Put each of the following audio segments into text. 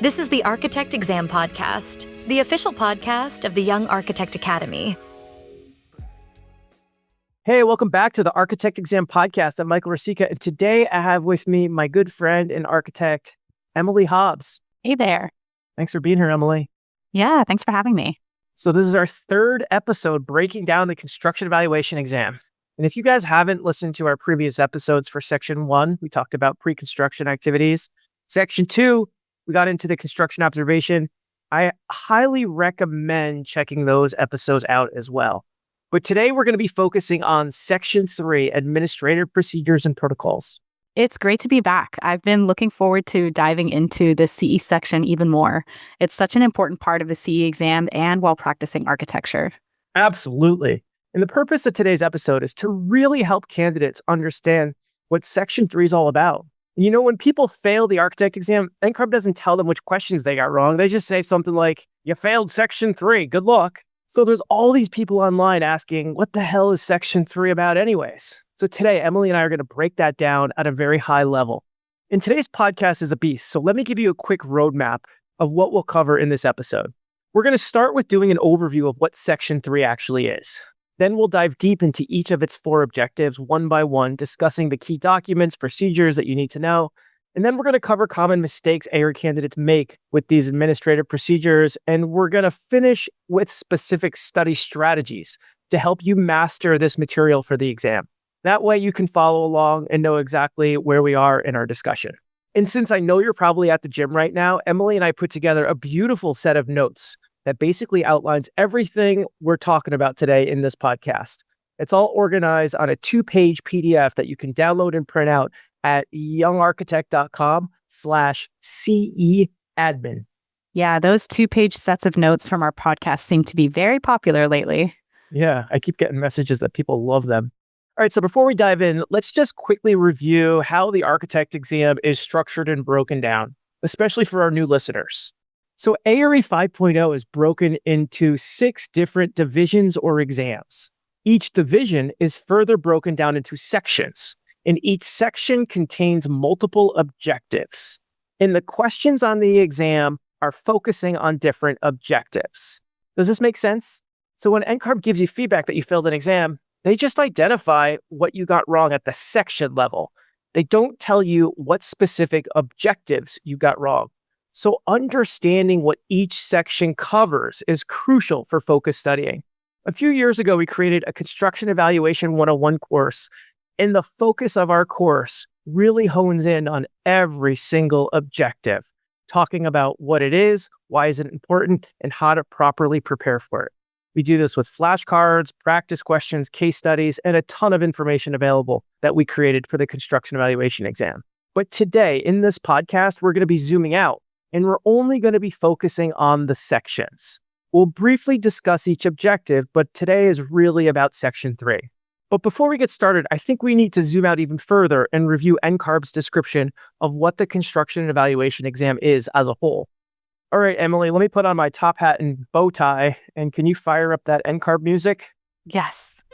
This is the Architect Exam Podcast, the official podcast of the Young Architect Academy. Hey, welcome back to the Architect Exam Podcast. I'm Michael Rosica, and today I have with me my good friend and architect, Emily Hobbs. Hey there. Thanks for being here, Emily. Yeah, thanks for having me. So this is our third episode breaking down the construction evaluation exam. And if you guys haven't listened to our previous episodes for Section 1, we talked about pre-construction activities. Section 2, we got into the construction observation. I highly recommend checking those episodes out as well. But today we're going to be focusing on Section 3, Administrative Procedures and Protocols. It's great to be back. I've been looking forward to diving into the CE section even more. It's such an important part of the CE exam and while practicing architecture. Absolutely. And the purpose of today's episode is to really help candidates understand what Section 3 is all about. You know, when people fail the architect exam, NCARB doesn't tell them which questions they got wrong. They just say something like, you failed Section 3, good luck. So there's all these people online asking, what the hell is Section 3 about anyways? So today, Emily and I are going to break that down at a very high level. And today's podcast is a beast, so let me give you a quick roadmap of what we'll cover in this episode. We're going to start with doing an overview of what Section 3 actually is. Then we'll dive deep into each of its 4 objectives one by one, discussing the key documents, procedures that you need to know. And then we're going to cover common mistakes AIR candidates make with these administrative procedures. And we're going to finish with specific study strategies to help you master this material for the exam. That way you can follow along and know exactly where we are in our discussion. And since I know you're probably at the gym right now, Emily and I put together a beautiful set of notes that basically outlines everything we're talking about today in this podcast. It's all organized on a 2-page PDF that you can download and print out at youngarchitect.com/CEadmin. Yeah, those 2-page sets of notes from our podcast seem to be very popular lately. Yeah, I keep getting messages that people love them. All right, so before we dive in, let's just quickly review how the architect exam is structured and broken down, especially for our new listeners. So ARE 5.0 is broken into 6 different divisions or exams. Each division is further broken down into sections, and each section contains multiple objectives. And the questions on the exam are focusing on different objectives. Does this make sense? So when NCARB gives you feedback that you failed an exam, they just identify what you got wrong at the section level. They don't tell you what specific objectives you got wrong. So understanding what each section covers is crucial for focus studying. A few years ago, we created a Construction Evaluation 101 course, and the focus of our course really hones in on every single objective, talking about what it is, why is it important, and how to properly prepare for it. We do this with flashcards, practice questions, case studies, and a ton of information available that we created for the construction evaluation exam. But today, in this podcast, we're going to be zooming out, and we're only going to be focusing on the sections. We'll briefly discuss each objective, but today is really about Section 3. But before we get started, I think we need to zoom out even further and review NCARB's description of what the construction evaluation exam is as a whole. All right, Emily, let me put on my top hat and bow tie, and can you fire up that NCARB music? Yes.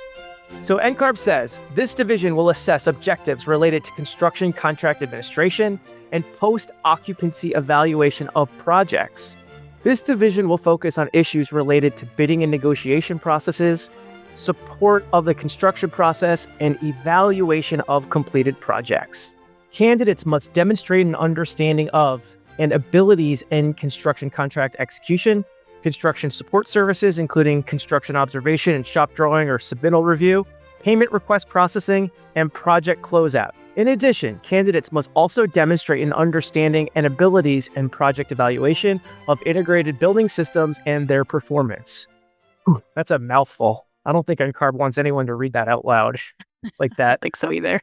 So NCARB says, this division will assess objectives related to construction contract administration and post-occupancy evaluation of projects. This division will focus on issues related to bidding and negotiation processes, support of the construction process, and evaluation of completed projects. Candidates must demonstrate an understanding of and abilities in construction contract execution, construction support services, including construction observation and shop drawing or submittal review, payment request processing, and project closeout. In addition, candidates must also demonstrate an understanding and abilities in project evaluation of integrated building systems and their performance. Whew, that's a mouthful. I don't think NCARB wants anyone to read that out loud like that. I think so either.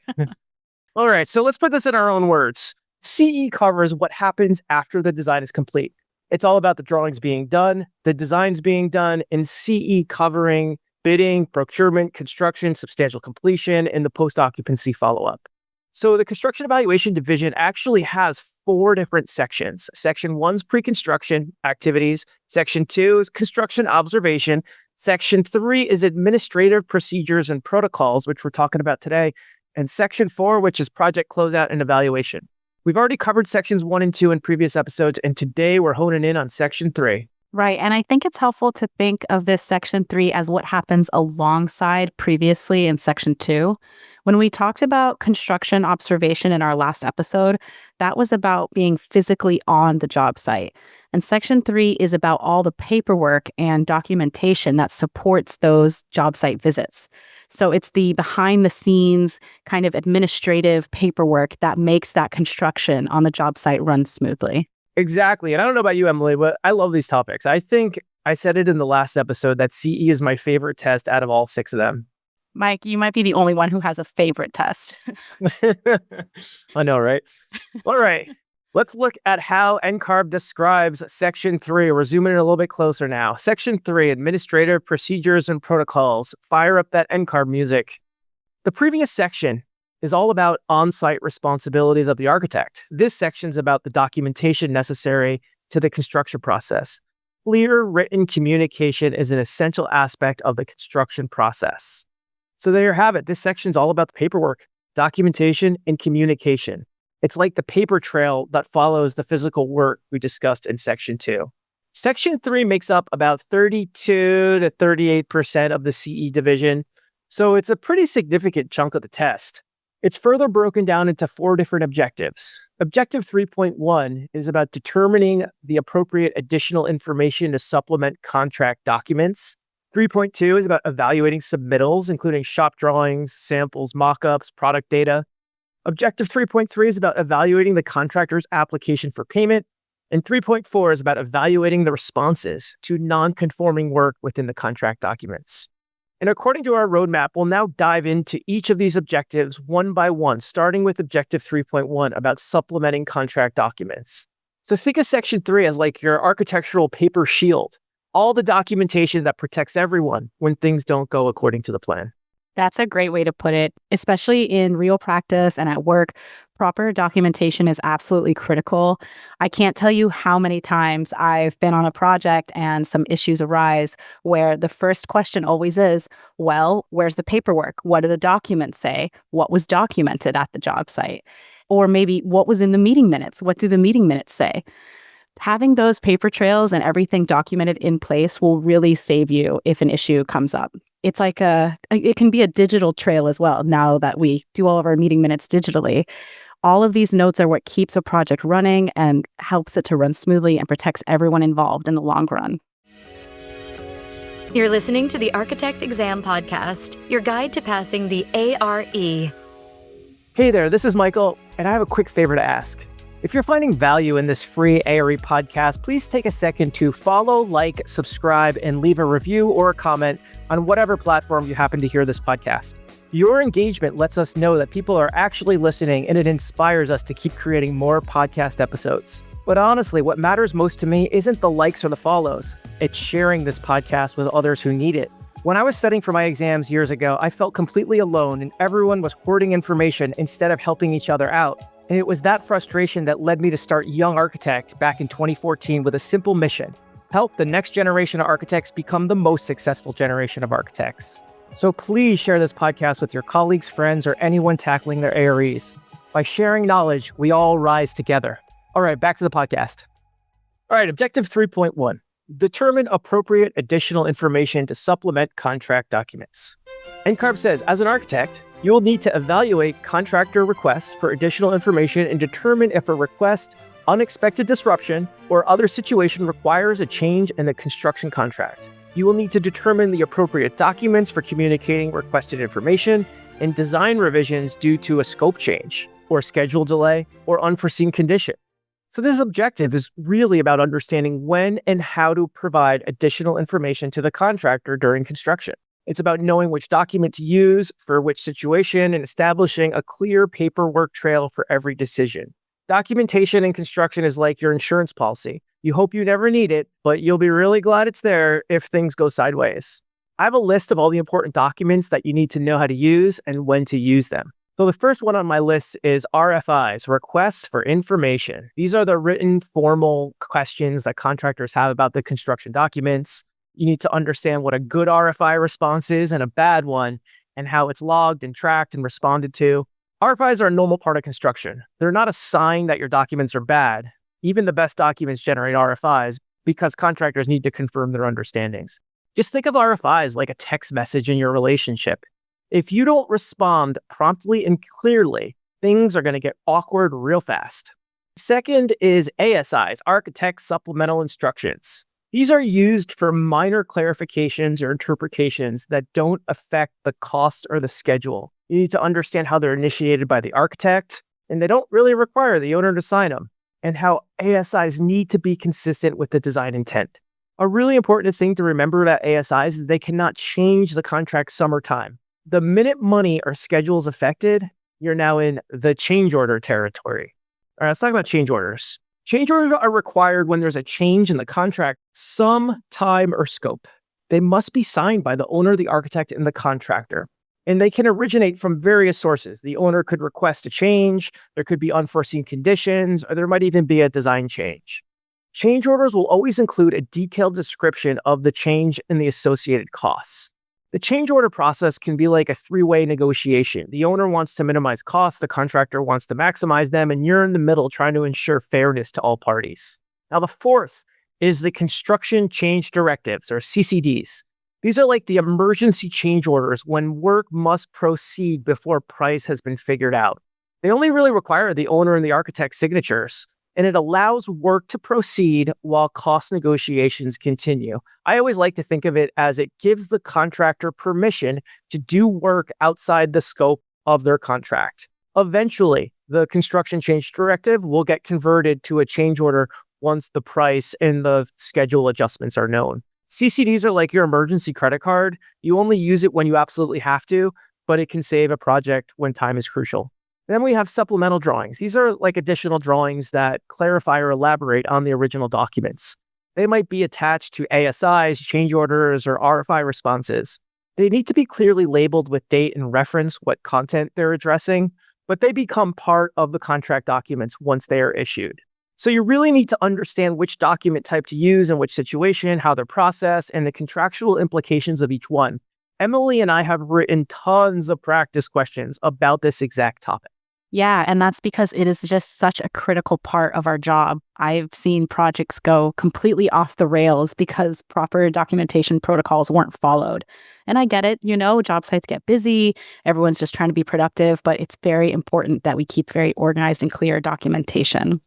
All right, so let's put this in our own words. CE covers what happens after the design is complete. It's all about the drawings being done, the designs being done, and CE covering bidding, procurement, construction, substantial completion, and the post-occupancy follow-up. So the construction evaluation division actually has 4 different sections. Section 1's pre-construction activities. Section 2 is construction observation. Section 3 is administrative procedures and protocols, which we're talking about today. And Section 4, which is project closeout and evaluation. We've already covered sections 1 and 2 in previous episodes, and today we're honing in on section 3. Right. And I think it's helpful to think of this section 3 as what happens alongside previously in section 2. When we talked about construction observation in our last episode, that was about being physically on the job site. And section 3 is about all the paperwork and documentation that supports those job site visits. So it's the behind the scenes kind of administrative paperwork that makes that construction on the job site run smoothly. Exactly. And I don't know about you, Emily, but I love these topics. I think I said it in the last episode that CE is my favorite test out of all 6 of them. Mike, you might be the only one who has a favorite test. I know, right? All right. Let's look at how NCARB describes section 3. We're zooming in a little bit closer now. Section 3, administrative procedures and protocols. Fire up that NCARB music. The previous section is all about on-site responsibilities of the architect. This section is about the documentation necessary to the construction process. Clear written communication is an essential aspect of the construction process. So there you have it. This section is all about the paperwork, documentation, and communication. It's like the paper trail that follows the physical work we discussed in section 2. Section 3 makes up about 32 to 38% of the CE division, so it's a pretty significant chunk of the test. It's further broken down into 4 different objectives. Objective 3.1 is about determining the appropriate additional information to supplement contract documents. 3.2 is about evaluating submittals, including shop drawings, samples, mock-ups, product data. Objective 3.3 is about evaluating the contractor's application for payment. And 3.4 is about evaluating the responses to non-conforming work within the contract documents. And according to our roadmap, we'll now dive into each of these objectives one by one, starting with Objective 3.1 about supplementing contract documents. So think of Section 3 as like your architectural paper shield, all the documentation that protects everyone when things don't go according to the plan. That's a great way to put it, especially in real practice and at work. Proper documentation is absolutely critical. I can't tell you how many times I've been on a project and some issues arise where the first question always is, well, where's the paperwork? What do the documents say? What was documented at the job site? Or maybe what was in the meeting minutes? What do the meeting minutes say? Having those paper trails and everything documented in place will really save you if an issue comes up. It's like it can be a digital trail as well now that we do all of our meeting minutes digitally. All of these notes are what keeps a project running and helps it to run smoothly and protects everyone involved in the long run. You're listening to the Architect Exam Podcast, your guide to passing the ARE. Hey there, this is Michael, and I have a quick favor to ask. If you're finding value in this free ARE podcast, please take a second to follow, like, subscribe, and leave a review or a comment on whatever platform you happen to hear this podcast. Your engagement lets us know that people are actually listening, and it inspires us to keep creating more podcast episodes. But honestly, what matters most to me isn't the likes or the follows. It's sharing this podcast with others who need it. When I was studying for my exams years ago, I felt completely alone, and everyone was hoarding information instead of helping each other out. And it was that frustration that led me to start Young Architect back in 2014 with a simple mission: help the next generation of architects become the most successful generation of architects. So please share this podcast with your colleagues, friends, or anyone tackling their AREs. By sharing knowledge, we all rise together. All right, back to the podcast. All right, Objective 3.1. Determine appropriate additional information to supplement contract documents. NCARB says, as an architect, you will need to evaluate contractor requests for additional information and determine if a request, unexpected disruption, or other situation requires a change in the construction contract. You will need to determine the appropriate documents for communicating requested information and design revisions due to a scope change, or schedule delay, or unforeseen condition. So this objective is really about understanding when and how to provide additional information to the contractor during construction. It's about knowing which document to use for which situation and establishing a clear paperwork trail for every decision. Documentation in construction is like your insurance policy. You hope you never need it, but you'll be really glad it's there if things go sideways. I have a list of all the important documents that you need to know how to use and when to use them. So the first one on my list is RFIs, requests for information. These are the written formal questions that contractors have about the construction documents. You need to understand what a good RFI response is and a bad one, and how it's logged and tracked and responded to. RFIs are a normal part of construction. They're not a sign that your documents are bad. Even the best documents generate RFIs because contractors need to confirm their understandings. Just think of RFIs like a text message in your relationship. If you don't respond promptly and clearly, things are going to get awkward real fast. Second is ASIs, Architect Supplemental Instructions. These are used for minor clarifications or interpretations that don't affect the cost or the schedule. You need to understand how they're initiated by the architect, and they don't really require the owner to sign them, and how ASIs need to be consistent with the design intent. A really important thing to remember about ASIs is they cannot change the contract summertime. The minute money or schedule is affected, you're now in the change order territory. All right, let's talk about change orders. Change orders are required when there's a change in the contract, some time or scope. They must be signed by the owner, the architect, and the contractor. And they can originate from various sources. The owner could request a change, there could be unforeseen conditions, or there might even be a design change. Change orders will always include a detailed description of the change and the associated costs. The change order process can be like a three-way negotiation. The owner wants to minimize costs, the contractor wants to maximize them, and you're in the middle trying to ensure fairness to all parties. Now, the fourth is the construction change directives, or CCDs. These are like the emergency change orders when work must proceed before price has been figured out. They only really require the owner and the architect's signatures, and it allows work to proceed while cost negotiations continue. I always like to think of it as it gives the contractor permission to do work outside the scope of their contract. Eventually, the construction change directive will get converted to a change order once the price and the schedule adjustments are known. CCDs are like your emergency credit card. You only use it when you absolutely have to, but it can save a project when time is crucial. Then we have supplemental drawings. These are like additional drawings that clarify or elaborate on the original documents. They might be attached to ASIs, change orders, or RFI responses. They need to be clearly labeled with date and reference what content they're addressing, but they become part of the contract documents once they are issued. So you really need to understand which document type to use in which situation, how they're processed, and the contractual implications of each one. Emily and I have written tons of practice questions about this exact topic. Yeah, and that's because it is just such a critical part of our job. I've seen projects go completely off the rails because proper documentation protocols weren't followed. And I get it, job sites get busy, everyone's just trying to be productive, but it's very important that we keep very organized and clear documentation.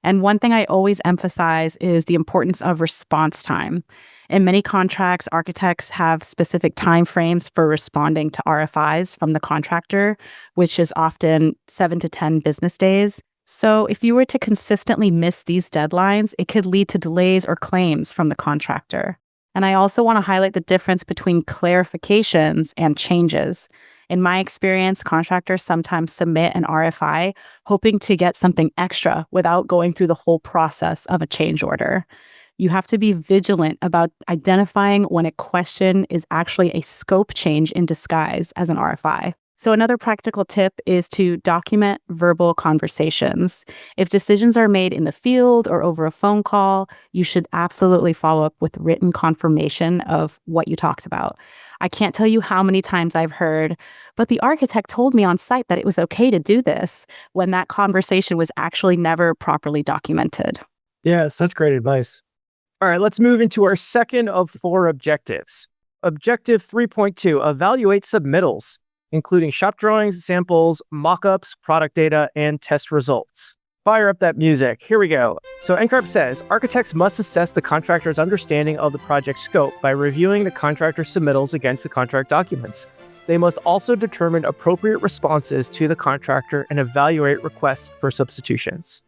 And one thing I always emphasize is the importance of response time. In many contracts, architects have specific timeframes for responding to RFIs from the contractor, which is often 7 to 10 business days. So if you were to consistently miss these deadlines, it could lead to delays or claims from the contractor. And I also want to highlight the difference between clarifications and changes. In my experience, contractors sometimes submit an RFI hoping to get something extra without going through the whole process of a change order. You have to be vigilant about identifying when a question is actually a scope change in disguise as an RFI. So another practical tip is to document verbal conversations. If decisions are made in the field or over a phone call, you should absolutely follow up with written confirmation of what you talked about. I can't tell you how many times I've heard, but the architect told me on site that it was okay to do this, when that conversation was actually never properly documented. Yeah, such great advice. All right, let's move into our second of 4 objectives. Objective 3.2, evaluate submittals, including shop drawings, samples, mock-ups, product data, and test results. Fire up that music. Here we go. So NCARB says, architects must assess the contractor's understanding of the project scope by reviewing the contractor's submittals against the contract documents. They must also determine appropriate responses to the contractor and evaluate requests for substitutions.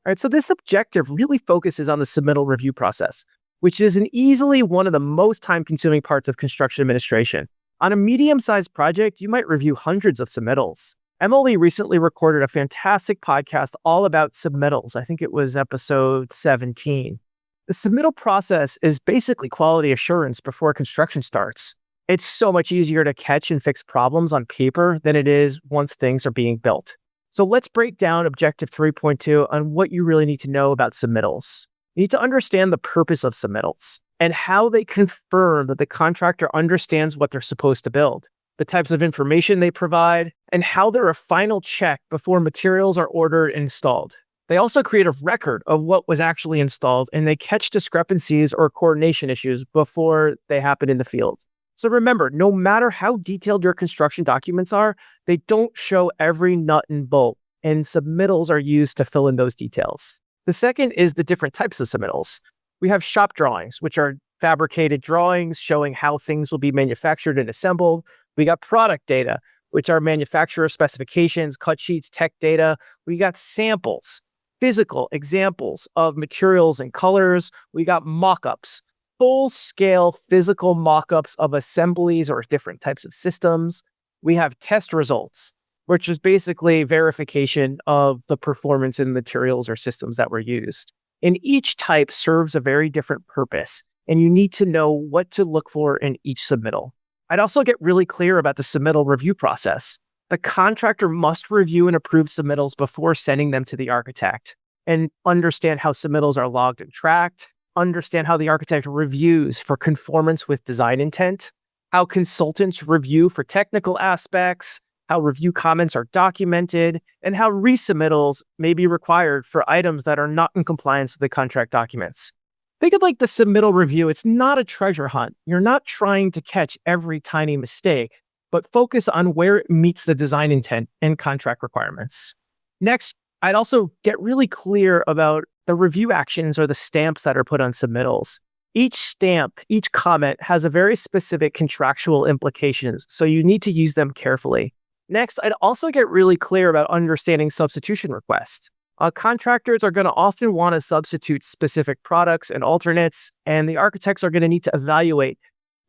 All right, so this objective really focuses on the submittal review process, which is easily one of the most time-consuming parts of construction administration. On a medium-sized project, you might review hundreds of submittals. Emily recently recorded a fantastic podcast all about submittals. I think it was episode 17. The submittal process is basically quality assurance before construction starts. It's so much easier to catch and fix problems on paper than it is once things are being built. So let's break down Objective 3.2 on what you really need to know about submittals. You need to understand the purpose of submittals and how they confirm that the contractor understands what they're supposed to build. the types of information they provide, and how they're a final check before materials are ordered and installed. They also create a record of what was actually installed, and they catch discrepancies or coordination issues before they happen in the field. So remember, no matter how detailed your construction documents are, they don't show every nut and bolt, and submittals are used to fill in those details. The second is the different types of submittals. We have shop drawings, which are fabricated drawings showing how things will be manufactured and assembled. We got product data, which are manufacturer specifications, cut sheets, tech data. We got samples, physical examples of materials and colors. We got mock-ups, full-scale physical mock-ups of assemblies or different types of systems. We have test results, which is basically verification of the performance in materials or systems that were used. And each type serves a very different purpose, and you need to know what to look for in each submittal. I'd also get really clear about the submittal review process. The contractor must review and approve submittals before sending them to the architect, and understand how submittals are logged and tracked, understand how the architect reviews for conformance with design intent, how consultants review for technical aspects, how review comments are documented, and how resubmittals may be required for items that are not in compliance with the contract documents. Think of like the submittal review. It's not a treasure hunt. You're not trying to catch every tiny mistake, but focus on where it meets the design intent and contract requirements. Next, I'd also get really clear about the review actions or the stamps that are put on submittals. Each stamp, each comment has a very specific contractual implications, so you need to use them carefully. Next, I'd also get really clear about understanding substitution requests. Contractors are going to often want to substitute specific products and alternates, and the architects are going to need to evaluate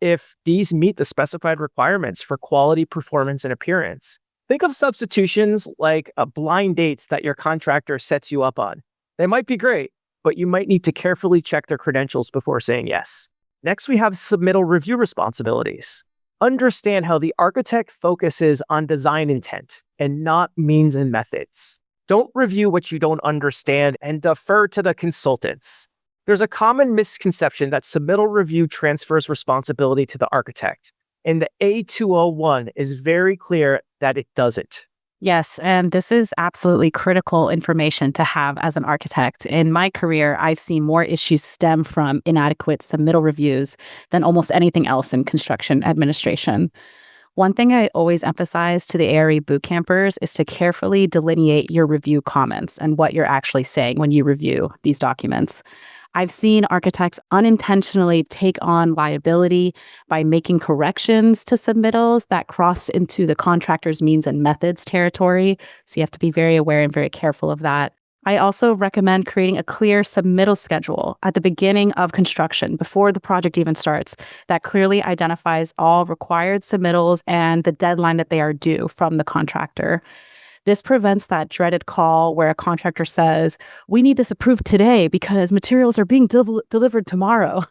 if these meet the specified requirements for quality, performance, and appearance. Think of substitutions like blind dates that your contractor sets you up on. They might be great, but you might need to carefully check their credentials before saying yes. Next, we have submittal review responsibilities. Understand how the architect focuses on design intent and not means and methods. Don't review what you don't understand and defer to the consultants. There's a common misconception that submittal review transfers responsibility to the architect, and the A201 is very clear that it doesn't. Yes, and this is absolutely critical information to have as an architect. In my career, I've seen more issues stem from inadequate submittal reviews than almost anything else in construction administration. One thing I always emphasize to the ARE boot campers is to carefully delineate your review comments and what you're actually saying when you review these documents. I've seen architects unintentionally take on liability by making corrections to submittals that cross into the contractor's means and methods territory. So you have to be very aware and very careful of that. I also recommend creating a clear submittal schedule at the beginning of construction before the project even starts that clearly identifies all required submittals and the deadline that they are due from the contractor. This prevents that dreaded call where a contractor says, "We need this approved today because materials are being delivered tomorrow."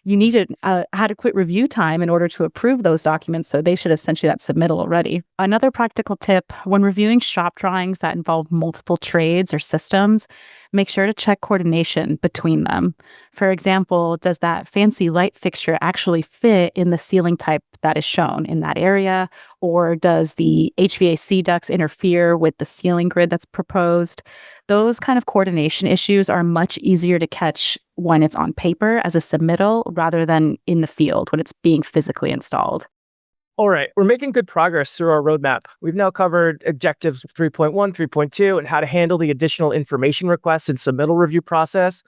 You need an adequate review time in order to approve those documents, so they should have sent you that submittal already. Another practical tip, when reviewing shop drawings that involve multiple trades or systems, make sure to check coordination between them. For example, does that fancy light fixture actually fit in the ceiling type that is shown in that area? Or does the HVAC ducts interfere with the ceiling grid that's proposed? Those kind of coordination issues are much easier to catch when it's on paper as a submittal rather than in the field when it's being physically installed. All right, we're making good progress through our roadmap. We've now covered objectives 3.1, 3.2, and how to handle the additional information requests in submittal review process.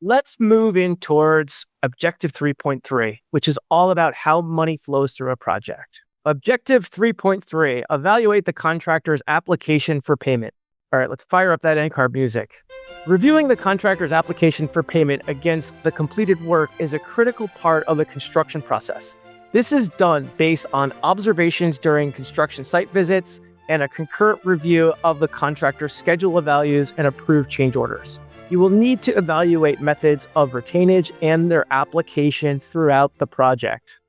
Let's move in towards objective 3.3, which is all about how money flows through a project. Objective 3.3, evaluate the contractor's application for payment. All right, let's fire up that NCARB music. Reviewing the contractor's application for payment against the completed work is a critical part of the construction process. This is done based on observations during construction site visits and a concurrent review of the contractor's schedule of values and approved change orders. You will need to evaluate methods of retainage and their application throughout the project.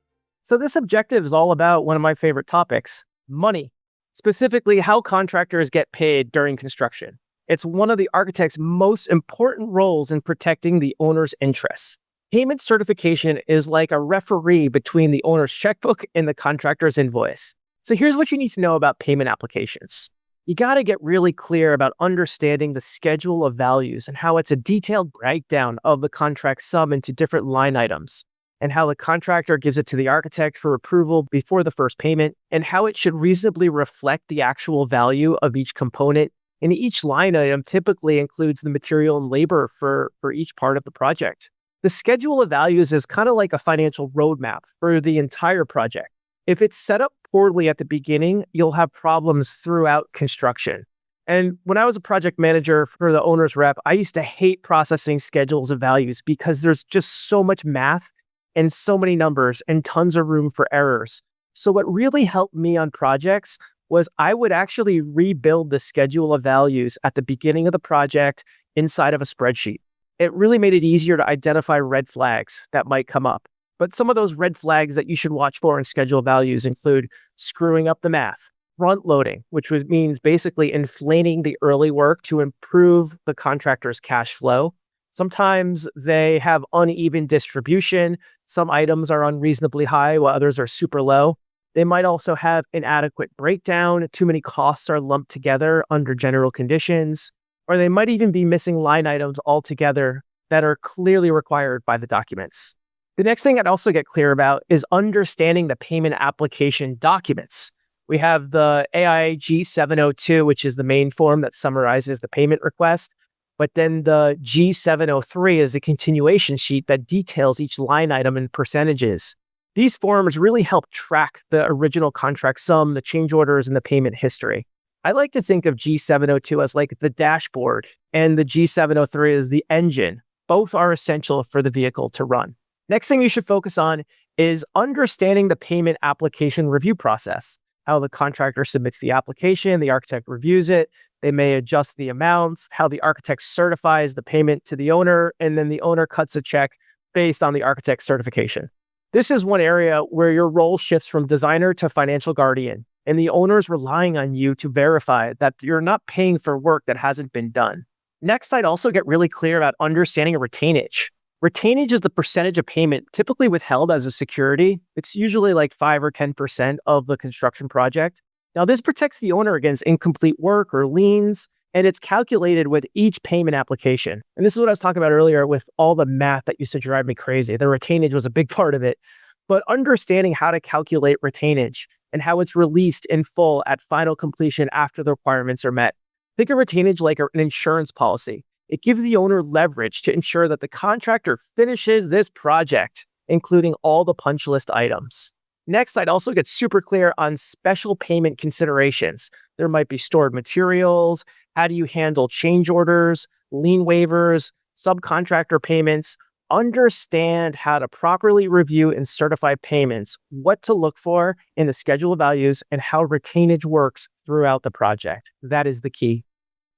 So this objective is all about one of my favorite topics, money, specifically how contractors get paid during construction. It's one of the architect's most important roles in protecting the owner's interests. Payment certification is like a referee between the owner's checkbook and the contractor's invoice. So here's what you need to know about payment applications. You got to get really clear about understanding the schedule of values and how it's a detailed breakdown of the contract sum into different line items, and how the contractor gives it to the architect for approval before the first payment, and how it should reasonably reflect the actual value of each component. And each line item typically includes the material and labor for each part of the project. The schedule of values is kind of like a financial roadmap for the entire project. If it's set up poorly at the beginning, you'll have problems throughout construction. And when I was a project manager for the owner's rep, I used to hate processing schedules of values because there's just so much math and so many numbers and tons of room for errors. So what really helped me on projects was I would actually rebuild the schedule of values at the beginning of the project inside of a spreadsheet. It really made it easier to identify red flags that might come up. But some of those red flags that you should watch for in schedule values include screwing up the math, front loading, which means basically inflating the early work to improve the contractor's cash flow. Sometimes they have uneven distribution. Some items are unreasonably high while others are super low. They might also have inadequate breakdown. Too many costs are lumped together under general conditions, or they might even be missing line items altogether that are clearly required by the documents. The next thing I'd also get clear about is understanding the payment application documents. We have the AIA G702, which is the main form that summarizes the payment request. But then the G703 is the continuation sheet that details each line item in percentages. These forms really help track the original contract sum, the change orders, and the payment history. I like to think of G702 as like the dashboard, and the G703 as the engine. Both are essential for the vehicle to run. Next thing you should focus on is understanding the payment application review process, how the contractor submits the application, the architect reviews it, they may adjust the amounts, how the architect certifies the payment to the owner, and then the owner cuts a check based on the architect's certification. This is one area where your role shifts from designer to financial guardian, and the owner is relying on you to verify that you're not paying for work that hasn't been done. Next, I'd also get really clear about understanding a retainage. Retainage is the percentage of payment typically withheld as a security. It's usually like 5 or 10% of the construction project. Now, this protects the owner against incomplete work or liens, and it's calculated with each payment application. And this is what I was talking about earlier with all the math that used to drive me crazy. The retainage was a big part of it. But understanding how to calculate retainage and how it's released in full at final completion after the requirements are met. Think of retainage like an insurance policy. It gives the owner leverage to ensure that the contractor finishes this project, including all the punch list items. Next, I'd also get super clear on special payment considerations. There might be stored materials. How do you handle change orders, lien waivers, subcontractor payments? Understand how to properly review and certify payments, what to look for in the schedule of values, and how retainage works throughout the project. That is the key.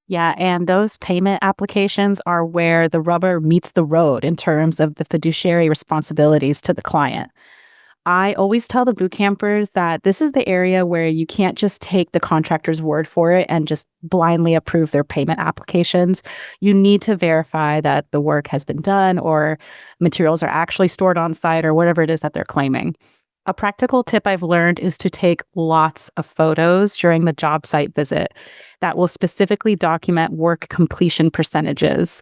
Yeah, and those payment applications are where the rubber meets the road in terms of the fiduciary responsibilities to the client. I always tell the boot campers that this is the area where you can't just take the contractor's word for it and just blindly approve their payment applications. You need to verify that the work has been done or materials are actually stored on site or whatever it is that they're claiming. A practical tip I've learned is to take lots of photos during the job site visit that will specifically document work completion percentages.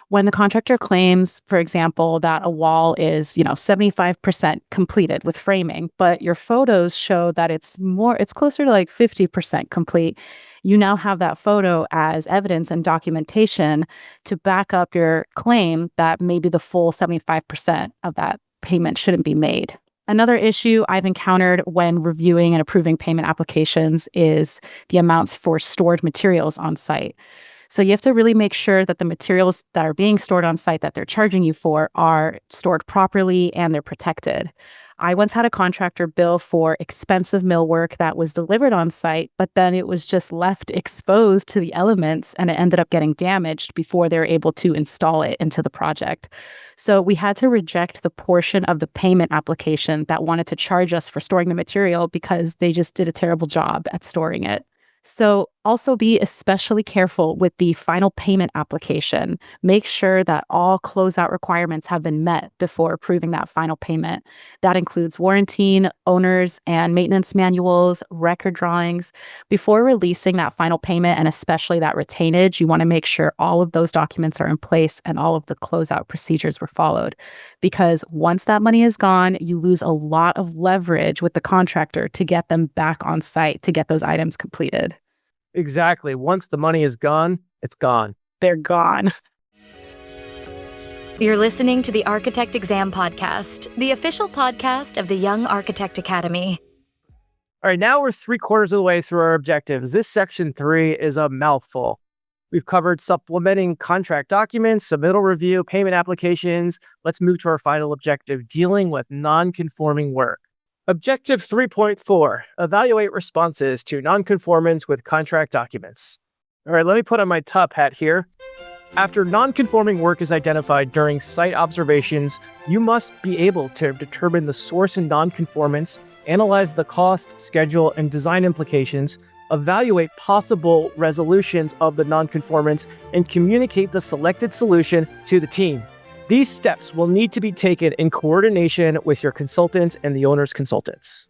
When the contractor claims, for example, that a wall is, 75% completed with framing, but your photos show that it's closer to like 50% complete, you now have that photo as evidence and documentation to back up your claim that maybe the full 75% of that payment shouldn't be made. Another issue I've encountered when reviewing and approving payment applications is the amounts for stored materials on site. So you have to really make sure that the materials that are being stored on site that they're charging you for are stored properly and they're protected. I once had a contractor bill for expensive millwork that was delivered on site, but then it was just left exposed to the elements and it ended up getting damaged before they were able to install it into the project. So we had to reject the portion of the payment application that wanted to charge us for storing the material because they just did a terrible job at storing it. So Also, be especially careful with the final payment application. Make sure that all closeout requirements have been met before approving that final payment. That includes warranty, owners and maintenance manuals, record drawings. Before releasing that final payment and especially that retainage, you want to make sure all of those documents are in place and all of the closeout procedures were followed. Because once that money is gone, you lose a lot of leverage with the contractor to get them back on site to get those items completed. Exactly. Once the money is gone, it's gone. They're gone. You're listening to the Architect Exam Podcast, the official podcast of the Young Architect Academy. All right, now we're 3/4 of the way through our objectives. This section 3 is a mouthful. We've covered supplementing contract documents, submittal review, payment applications. Let's move to our final objective, dealing with non-conforming work. Objective 3.4, evaluate responses to non-conformance with contract documents. All right, let me put on my top hat here. After non-conforming work is identified during site observations, you must be able to determine the source and non-conformance, analyze the cost, schedule, and design implications, evaluate possible resolutions of the non-conformance, and communicate the selected solution to the team. These steps will need to be taken in coordination with your consultants and the owner's consultants.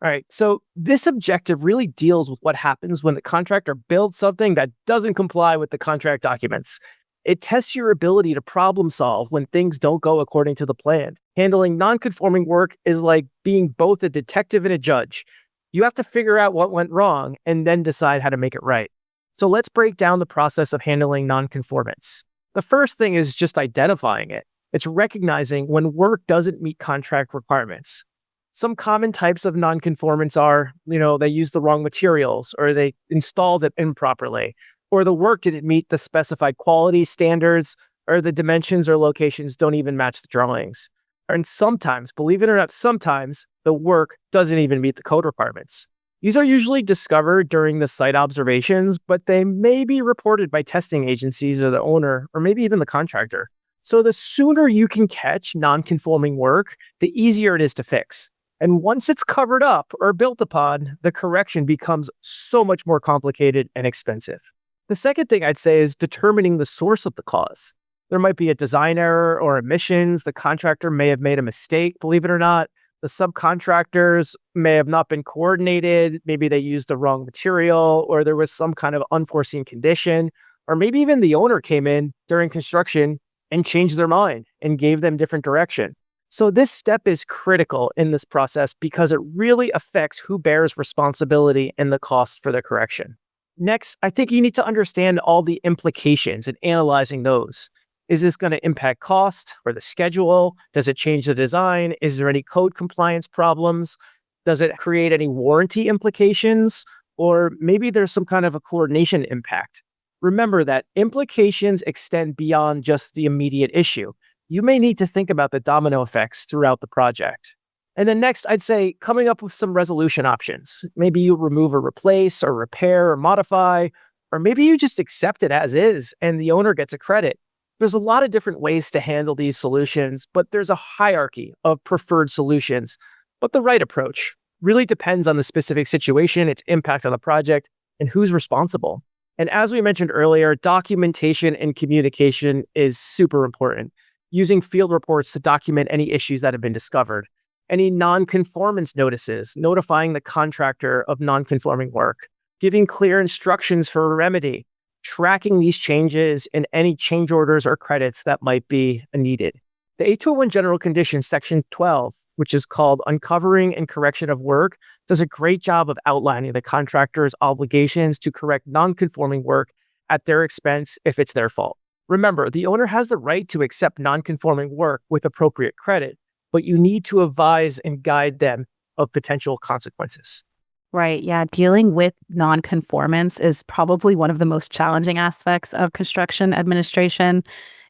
All right, so this objective really deals with what happens when the contractor builds something that doesn't comply with the contract documents. It tests your ability to problem solve when things don't go according to the plan. Handling non-conforming work is like being both a detective and a judge. You have to figure out what went wrong and then decide how to make it right. So let's break down the process of handling non-conformance. The first thing is just identifying it. It's recognizing when work doesn't meet contract requirements. Some common types of non-conformance are, they used the wrong materials, or they installed it improperly, or the work didn't meet the specified quality standards, or the dimensions or locations don't even match the drawings. And sometimes, believe it or not, sometimes the work doesn't even meet the code requirements. These are usually discovered during the site observations, but they may be reported by testing agencies or the owner, or maybe even the contractor. So the sooner you can catch non-conforming work, the easier it is to fix. And once it's covered up or built upon, the correction becomes so much more complicated and expensive. The second thing I'd say is determining the source of the cause. There might be a design error or omissions. The contractor may have made a mistake, believe it or not. The subcontractors may have not been coordinated. Maybe they used the wrong material, or there was some kind of unforeseen condition, or maybe even the owner came in during construction and changed their mind and gave them different direction. So this step is critical in this process because it really affects who bears responsibility and the cost for the correction. Next, I think you need to understand all the implications and analyzing those. Is this going to impact cost or the schedule? Does it change the design? Is there any code compliance problems? Does it create any warranty implications? Or maybe there's some kind of a coordination impact. Remember that implications extend beyond just the immediate issue. You may need to think about the domino effects throughout the project. And then next, I'd say coming up with some resolution options. Maybe you remove or replace or repair or modify, or maybe you just accept it as is and the owner gets a credit. There's a lot of different ways to handle these solutions, but there's a hierarchy of preferred solutions. But the right approach really depends on the specific situation, its impact on the project, and who's responsible. And as we mentioned earlier, documentation and communication is super important. Using field reports to document any issues that have been discovered. Any non-conformance notices, notifying the contractor of non-conforming work. Giving clear instructions for a remedy. Tracking these changes and any change orders or credits that might be needed. The 821 General Conditions, Section 12, which is called Uncovering and Correction of Work, does a great job of outlining the contractor's obligations to correct non-conforming work at their expense if it's their fault. Remember, the owner has the right to accept non-conforming work with appropriate credit, but you need to advise and guide them of potential consequences. Right. Yeah. Dealing with non-conformance is probably one of the most challenging aspects of construction administration.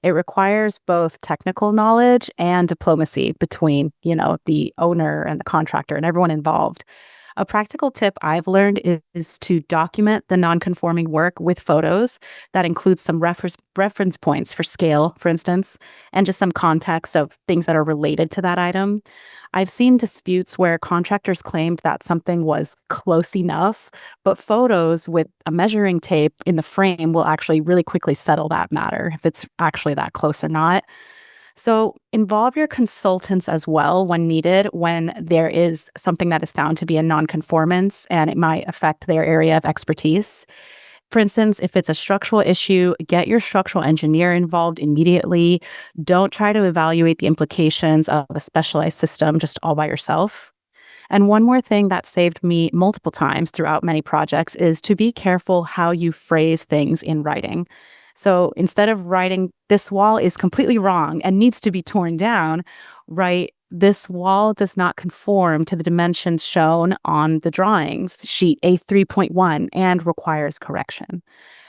It requires both technical knowledge and diplomacy between, the owner and the contractor and everyone involved. A practical tip I've learned is to document the non-conforming work with photos that includes some reference points for scale, for instance, and just some context of things that are related to that item. I've seen disputes where contractors claimed that something was close enough, but photos with a measuring tape in the frame will actually really quickly settle that matter if it's actually that close or not. So involve your consultants as well when needed, when there is something that is found to be a nonconformance and it might affect their area of expertise. For instance, if it's a structural issue, get your structural engineer involved immediately. Don't try to evaluate the implications of a specialized system just all by yourself. And one more thing that saved me multiple times throughout many projects is to be careful how you phrase things in writing. So instead of writing, this wall is completely wrong and needs to be torn down, write, this wall does not conform to the dimensions shown on the drawings, sheet A3.1, and requires correction.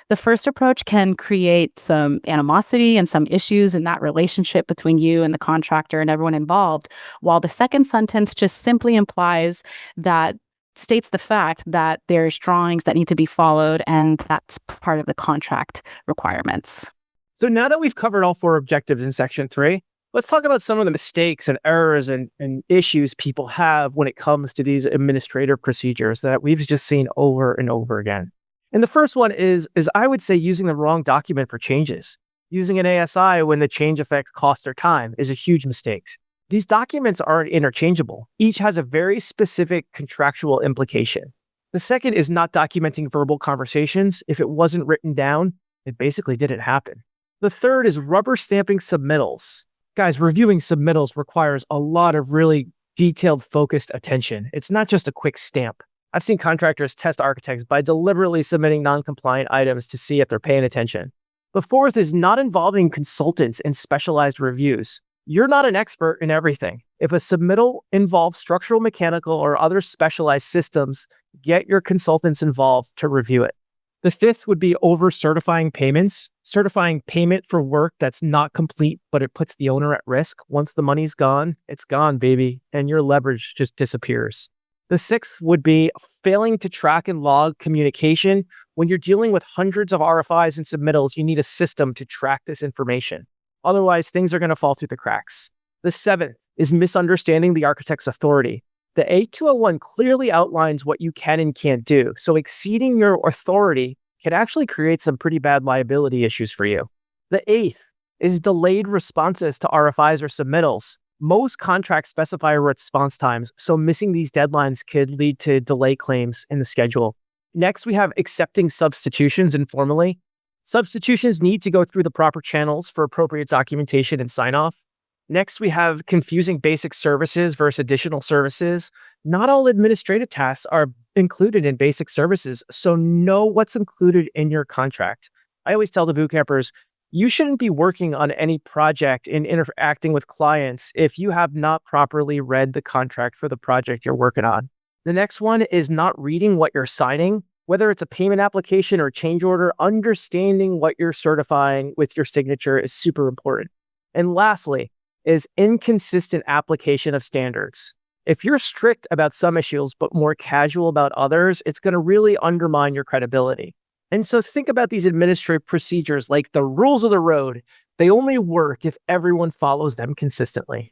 The first approach can create some animosity and some issues in that relationship between you and the contractor and everyone involved, while the second sentence just simply implies that states the fact that there's drawings that need to be followed and that's part of the contract requirements. So now that we've covered all 4 objectives in Section 3, let's talk about some of the mistakes and errors and issues people have when it comes to these administrative procedures that we've just seen over and over again. And the first one is I would say using the wrong document for changes. Using an ASI when the change affects cost or time is a huge mistake. These documents aren't interchangeable. Each has a very specific contractual implication. The second is not documenting verbal conversations. If it wasn't written down, it basically didn't happen. The third is rubber stamping submittals. Guys, reviewing submittals requires a lot of really detailed, focused attention. It's not just a quick stamp. I've seen contractors test architects by deliberately submitting non-compliant items to see if they're paying attention. The fourth is not involving consultants in specialized reviews. You're not an expert in everything. If a submittal involves structural, mechanical, or other specialized systems, get your consultants involved to review it. The fifth would be over-certifying payments, certifying payment for work that's not complete, but it puts the owner at risk. Once the money's gone, it's gone, baby, and your leverage just disappears. The sixth would be failing to track and log communication. When you're dealing with hundreds of RFIs and submittals, you need a system to track this information. Otherwise, things are going to fall through the cracks. The seventh is misunderstanding the architect's authority. The A201 clearly outlines what you can and can't do, so exceeding your authority can actually create some pretty bad liability issues for you. The eighth is delayed responses to RFIs or submittals. Most contracts specify response times, so missing these deadlines could lead to delay claims in the schedule. Next, we have accepting substitutions informally. Substitutions need to go through the proper channels for appropriate documentation and sign-off. Next, we have confusing basic services versus additional services. Not all administrative tasks are included in basic services, so know what's included in your contract. I always tell the boot campers, you shouldn't be working on any project and interacting with clients if you have not properly read the contract for the project you're working on. The next one is not reading what you're signing. Whether it's a payment application or change order, understanding what you're certifying with your signature is super important. And lastly, is inconsistent application of standards. If you're strict about some issues but more casual about others, it's going to really undermine your credibility. And so think about these administrative procedures like the rules of the road. They only work if everyone follows them consistently.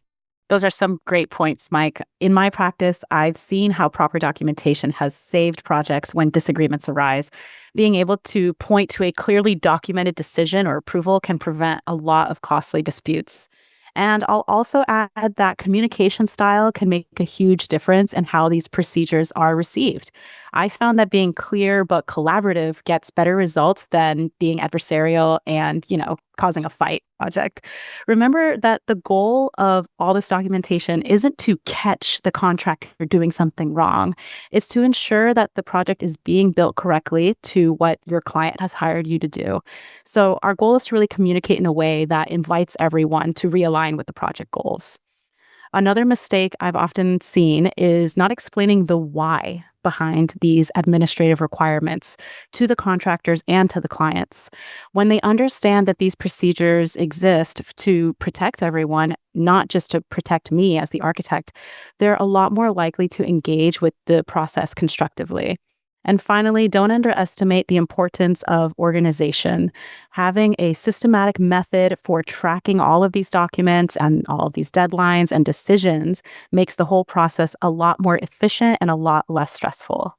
Those are some great points, Mike. In my practice, I've seen how proper documentation has saved projects when disagreements arise. Being able to point to a clearly documented decision or approval can prevent a lot of costly disputes. And I'll also add that communication style can make a huge difference in how these procedures are received. I found that being clear but collaborative gets better results than being adversarial and, causing a fight project. Remember that the goal of all this documentation isn't to catch the contractor doing something wrong. It's to ensure that the project is being built correctly to what your client has hired you to do. So our goal is to really communicate in a way that invites everyone to realign with the project goals. Another mistake I've often seen is not explaining the why behind these administrative requirements to the contractors and to the clients. When they understand that these procedures exist to protect everyone, not just to protect me as the architect, they're a lot more likely to engage with the process constructively. And finally, don't underestimate the importance of organization. Having a systematic method for tracking all of these documents and all of these deadlines and decisions makes the whole process a lot more efficient and a lot less stressful.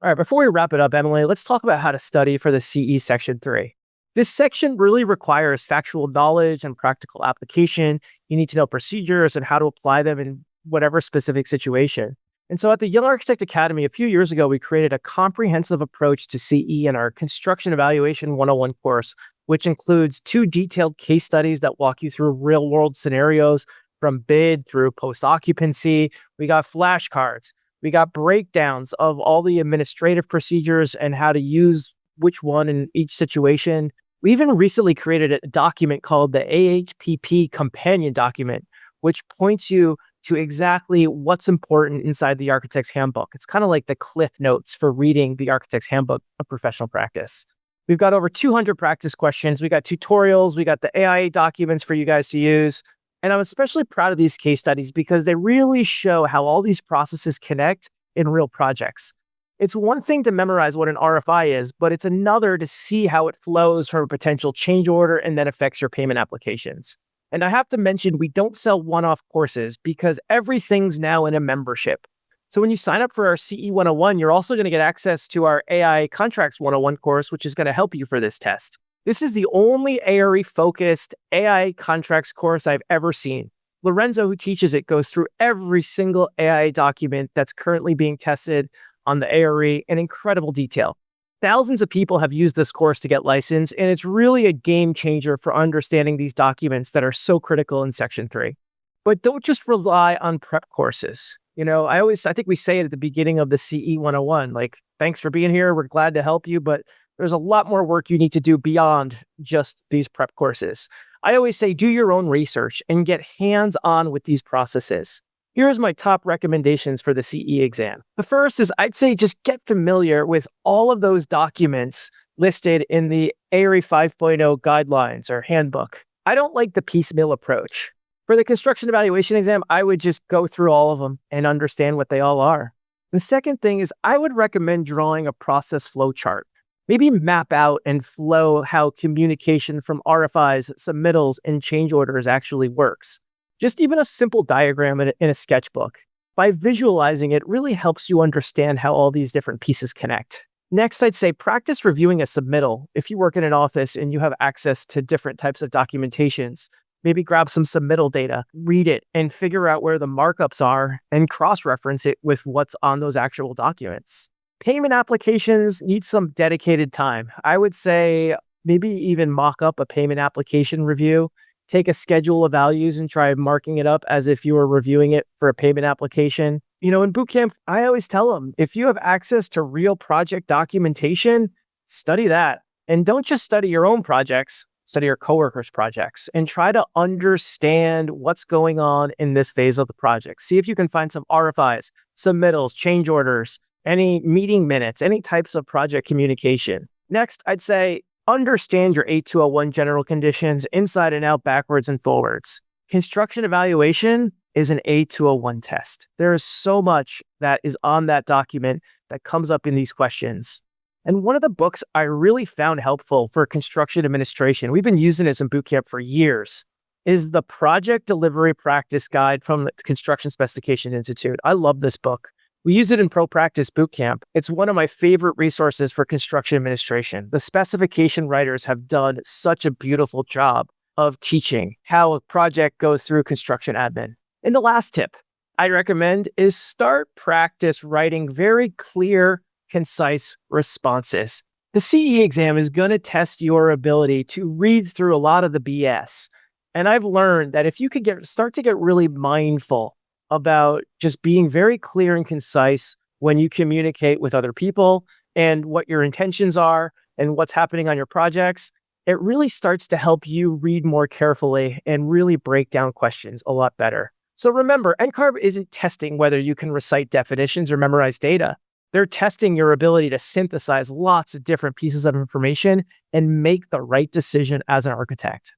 All right, before we wrap it up, Emily, let's talk about how to study for the CE Section 3. This section really requires factual knowledge and practical application. You need to know procedures and how to apply them in whatever specific situation. And so at the Young Architect Academy, a few years ago, we created a comprehensive approach to CE in our Construction Evaluation 101 course, which includes 2 detailed case studies that walk you through real-world scenarios from bid through post-occupancy. We got flashcards. We got breakdowns of all the administrative procedures and how to use which one in each situation. We even recently created a document called the AHPP Companion Document, which points you to exactly what's important inside the Architect's Handbook. It's kind of like the cliff notes for reading the Architect's Handbook of Professional Practice. We've got over 200 practice questions. We got tutorials. We got the AIA documents for you guys to use. And I'm especially proud of these case studies because they really show how all these processes connect in real projects. It's one thing to memorize what an RFI is, but it's another to see how it flows from a potential change order and then affects your payment applications. And I have to mention, we don't sell one-off courses because everything's now in a membership. So when you sign up for our CE 101, you're also going to get access to our AI Contracts 101 course, which is going to help you for this test. This is the only ARE-focused AI contracts course I've ever seen. Lorenzo, who teaches it, goes through every single AI document that's currently being tested on the ARE in incredible detail. Thousands of people have used this course to get licensed, and it's really a game changer for understanding these documents that are so critical in Section 3. But don't just rely on prep courses. I think we say it at the beginning of the CE 101, like, thanks for being here. We're glad to help you, but there's a lot more work you need to do beyond just these prep courses. I always say, do your own research and get hands-on with these processes. Here's my top recommendations for the CE exam. The first is I'd say just get familiar with all of those documents listed in the ARE 5.0 guidelines or handbook. I don't like the piecemeal approach. For the construction evaluation exam, I would just go through all of them and understand what they all are. The second thing is I would recommend drawing a process flow chart. Maybe map out and flow how communication from RFIs, submittals, and change orders actually works. Just even a simple diagram in a sketchbook. By visualizing it really helps you understand how all these different pieces connect. Next, I'd say practice reviewing a submittal. If you work in an office and you have access to different types of documentations, maybe grab some submittal data, read it, and figure out where the markups are and cross-reference it with what's on those actual documents. Payment applications need some dedicated time. I would say maybe even mock up a payment application review. Take a schedule of values and try marking it up as if you were reviewing it for a payment application. In bootcamp, I always tell them, if you have access to real project documentation, study that. And don't just study your own projects, study your coworkers' projects and try to understand what's going on in this phase of the project. See if you can find some RFIs, submittals, change orders, any meeting minutes, any types of project communication. Next, I'd say, understand your 8201 general conditions inside and out, backwards and forwards. Construction evaluation is an A201 test. There is so much that is on that document that comes up in these questions. And one of the books I really found helpful for construction administration, we've been using this in bootcamp for years, is the Project Delivery Practice Guide from the Construction Specification Institute. I love this book. We use it in Pro Practice Bootcamp. It's one of my favorite resources for construction administration. The specification writers have done such a beautiful job of teaching how a project goes through construction admin. And the last tip I recommend is start practice writing very clear, concise responses. The CE exam is going to test your ability to read through a lot of the BS. And I've learned that if you could start to get really mindful about just being very clear and concise when you communicate with other people and what your intentions are and what's happening on your projects, it really starts to help you read more carefully and really break down questions a lot better. So remember, NCARB isn't testing whether you can recite definitions or memorize data. They're testing your ability to synthesize lots of different pieces of information and make the right decision as an architect.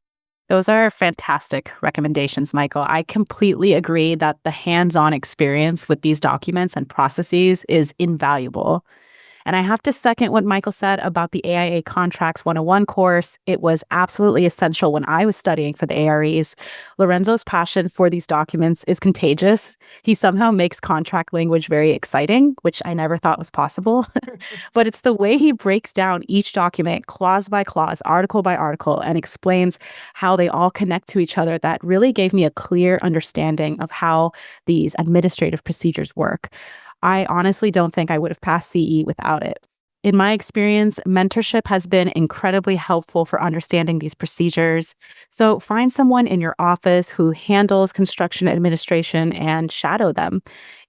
Those are fantastic recommendations, Michael. I completely agree that the hands-on experience with these documents and processes is invaluable. And I have to second what Michael said about the AIA Contracts 101 course. It was absolutely essential when I was studying for the AREs. Lorenzo's passion for these documents is contagious. He somehow makes contract language very exciting, which I never thought was possible. But it's the way he breaks down each document clause by clause, article by article, and explains how they all connect to each other that really gave me a clear understanding of how these administrative procedures work. I honestly don't think I would have passed CE without it. In my experience, mentorship has been incredibly helpful for understanding these procedures. So find someone in your office who handles construction administration and shadow them.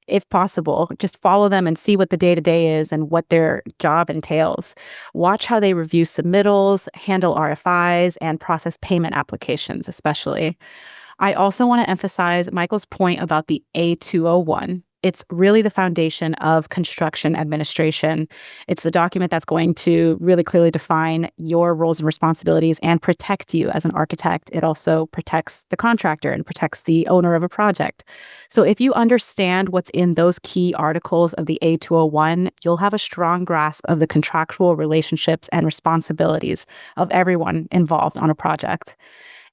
If possible, just follow them and see what the day-to-day is and what their job entails. Watch how they review submittals, handle RFIs, and process payment applications, especially. I also want to emphasize Michael's point about the A201. It's really the foundation of construction administration. It's the document that's going to really clearly define your roles and responsibilities and protect you as an architect. It also protects the contractor and protects the owner of a project. So if you understand what's in those key articles of the A201, you'll have a strong grasp of the contractual relationships and responsibilities of everyone involved on a project.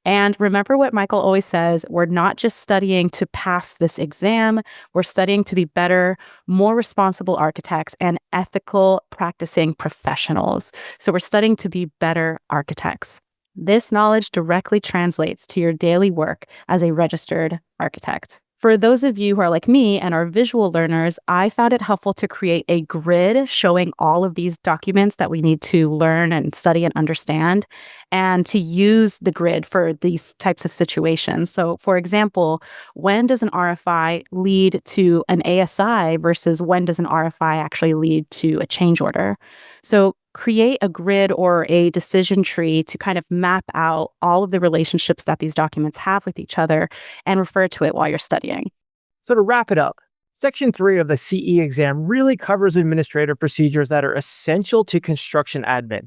And remember what Michael always says, we're not just studying to pass this exam, we're studying to be better, more responsible architects and ethical practicing professionals. So we're studying to be better architects. This knowledge directly translates to your daily work as a registered architect. For those of you who are like me and are visual learners, I found it helpful to create a grid showing all of these documents that we need to learn and study and understand, and to use the grid for these types of situations. So, for example, when does an RFI lead to an ASI versus when does an RFI actually lead to a change order? So, create a grid or a decision tree to kind of map out all of the relationships that these documents have with each other and refer to it while you're studying. So to wrap it up, Section 3 of the CE exam really covers administrative procedures that are essential to construction admin.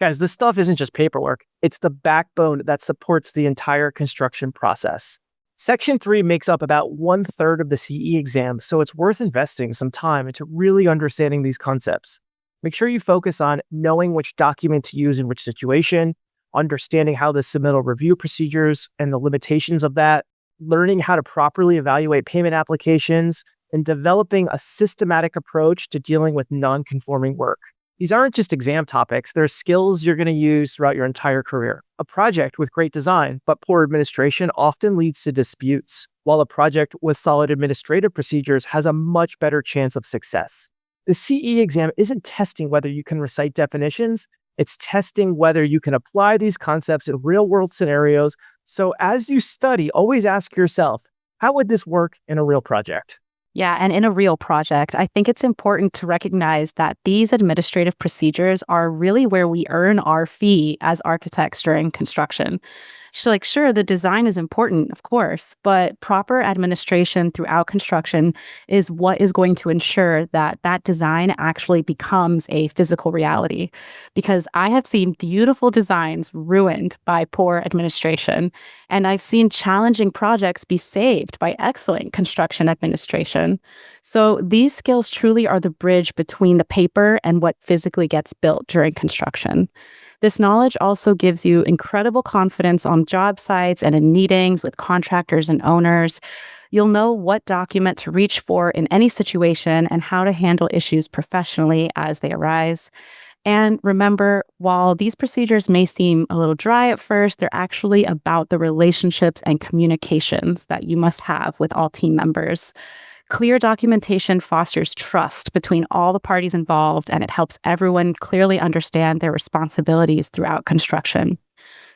Guys, this stuff isn't just paperwork. It's the backbone that supports the entire construction process. Section 3 makes up about 1/3 of the CE exam, so it's worth investing some time into really understanding these concepts. Make sure you focus on knowing which document to use in which situation, understanding how the submittal review procedures and the limitations of that, learning how to properly evaluate payment applications, and developing a systematic approach to dealing with non-conforming work. These aren't just exam topics, they're skills you're going to use throughout your entire career. A project with great design but poor administration often leads to disputes, while a project with solid administrative procedures has a much better chance of success. The CE exam isn't testing whether you can recite definitions, it's testing whether you can apply these concepts in real-world scenarios. So as you study, always ask yourself, how would this work in a real project? Yeah, and in a real project, I think it's important to recognize that these administrative procedures are really where we earn our fee as architects during construction. So, sure, the design is important, of course, but proper administration throughout construction is what is going to ensure that that design actually becomes a physical reality. Because I have seen beautiful designs ruined by poor administration, and I've seen challenging projects be saved by excellent construction administration. So these skills truly are the bridge between the paper and what physically gets built during construction. This knowledge also gives you incredible confidence on job sites and in meetings with contractors and owners. You'll know what document to reach for in any situation and how to handle issues professionally as they arise. And remember, while these procedures may seem a little dry at first, they're actually about the relationships and communications that you must have with all team members. Clear documentation fosters trust between all the parties involved, and it helps everyone clearly understand their responsibilities throughout construction.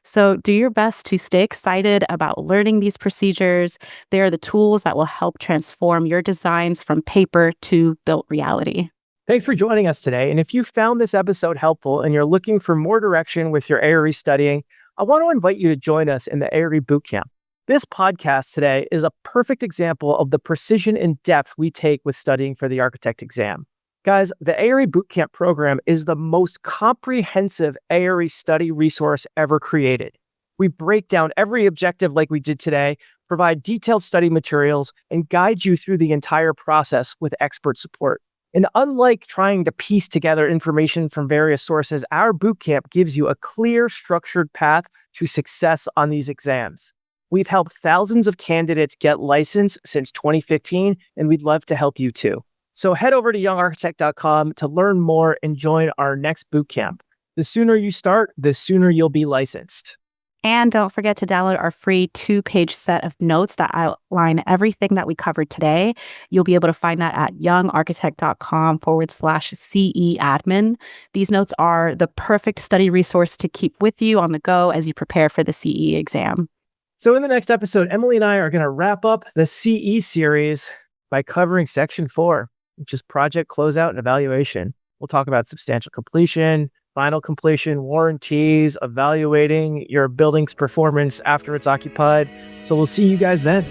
So do your best to stay excited about learning these procedures. They are the tools that will help transform your designs from paper to built reality. Thanks for joining us today. And if you found this episode helpful and you're looking for more direction with your ARE studying, I want to invite you to join us in the ARE Bootcamp. This podcast today is a perfect example of the precision and depth we take with studying for the architect exam. Guys, the ARE Bootcamp program is the most comprehensive ARE study resource ever created. We break down every objective like we did today, provide detailed study materials, and guide you through the entire process with expert support. And unlike trying to piece together information from various sources, our bootcamp gives you a clear, structured path to success on these exams. We've helped thousands of candidates get licensed since 2015, and we'd love to help you too. So head over to youngarchitect.com to learn more and join our next bootcamp. The sooner you start, the sooner you'll be licensed. And don't forget to download our free 2-page set of notes that outline everything that we covered today. You'll be able to find that at youngarchitect.com/CE admin. These notes are the perfect study resource to keep with you on the go as you prepare for the CE exam. So in the next episode, Emily and I are going to wrap up the CE series by covering section 4, which is project closeout and evaluation. We'll talk about substantial completion, final completion, warranties, evaluating your building's performance after it's occupied. So we'll see you guys then.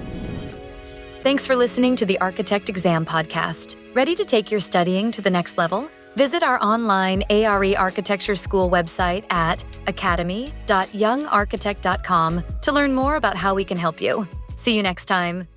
Thanks for listening to the Architect Exam Podcast. Ready to take your studying to the next level? Visit our online ARE Architecture School website at academy.youngarchitect.com to learn more about how we can help you. See you next time.